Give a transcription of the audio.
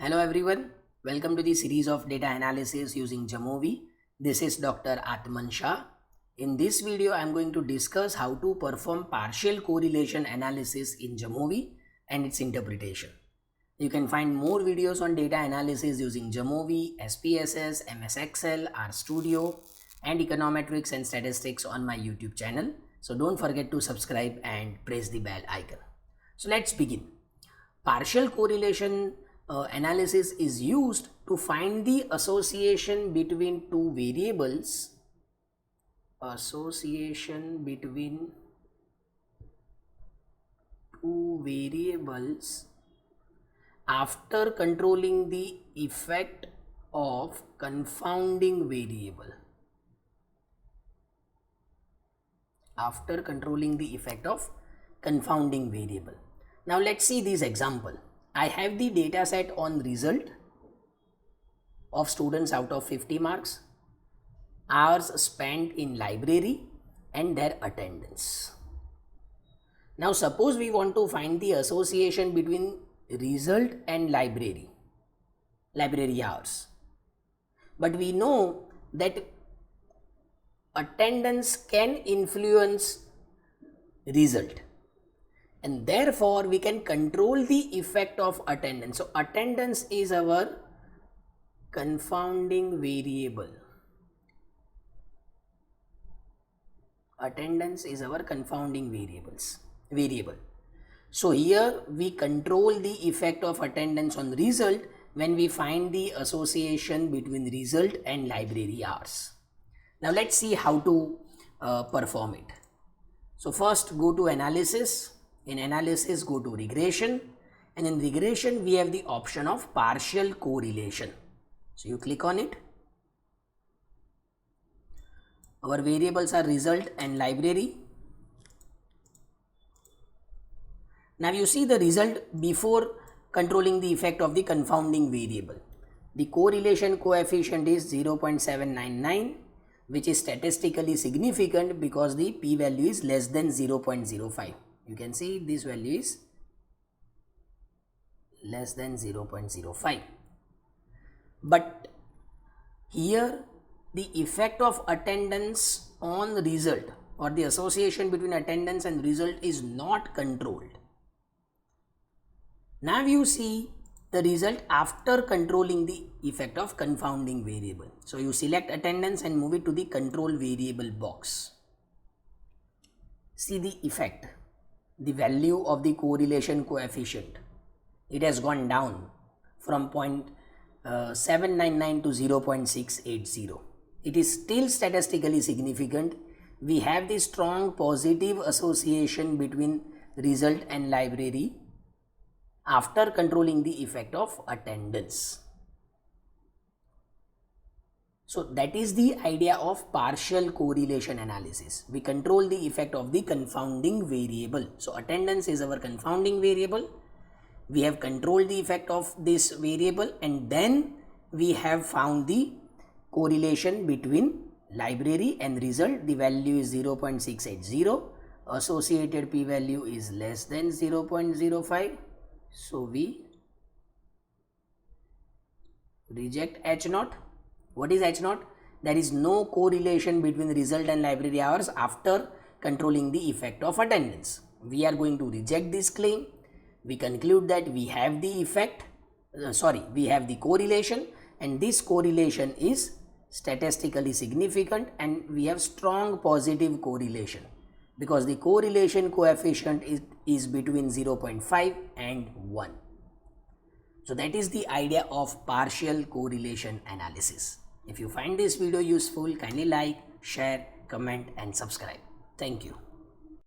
Hello everyone, welcome to the series of data analysis using JAMOVI. This is Dr. Atman Shah. In this video, I am going to discuss how to perform partial correlation analysis in JAMOVI and its interpretation. You can find more videos on data analysis using JAMOVI, SPSS, MS Excel, RStudio, and econometrics and statistics on my YouTube channel. So don't forget to subscribe and press the bell icon. So let's begin. Partial correlation analysis is used to find the association between two variables. Association between two variables after controlling the effect of confounding variable. After controlling the effect of confounding variable. Now let's see this example. I have the data set on result of students out of 50 marks, hours spent in library and their attendance. Now suppose we want to find the association between result and library hours. But we know that attendance can influence result. And therefore, we can control the effect of attendance. So, attendance is our confounding variable. Attendance is our confounding variable. So, here we control the effect of attendance on result when we find the association between result and library hours. Now, let's see how to perform it. So, first go to analysis. In analysis, go to regression, and in regression we have the option of partial correlation. So you click on it. Our variables are result and library. Now you see the result before controlling the effect of the confounding variable. The correlation coefficient is 0.799, which is statistically significant because the p-value is less than 0.05. You can see this value is less than 0.05. But here the effect of attendance on result, or the association between attendance and result, is not controlled. Now you see the result after controlling the effect of confounding variable. So you select attendance and move it to the control variable box. See the effect. The value of the correlation coefficient, it has gone down from 0.799 to 0.680. It is still statistically significant. We have the strong positive association between result and library after controlling the effect of attendance. So that is the idea of partial correlation analysis. We control the effect of the confounding variable. So attendance is our confounding variable. We have controlled the effect of this variable, and then we have found the correlation between library and result. The value is 0.680. Associated p-value is less than 0.05. So we reject H0. What is H0? There is no correlation between result and library hours after controlling the effect of attendance. We are going to reject this claim. We conclude that we have the effect, we have the correlation, and this correlation is statistically significant, and we have strong positive correlation because the correlation coefficient is between 0.5 and 1. So that is the idea of partial correlation analysis. If you find this video useful, kindly like, share, comment and subscribe. Thank you.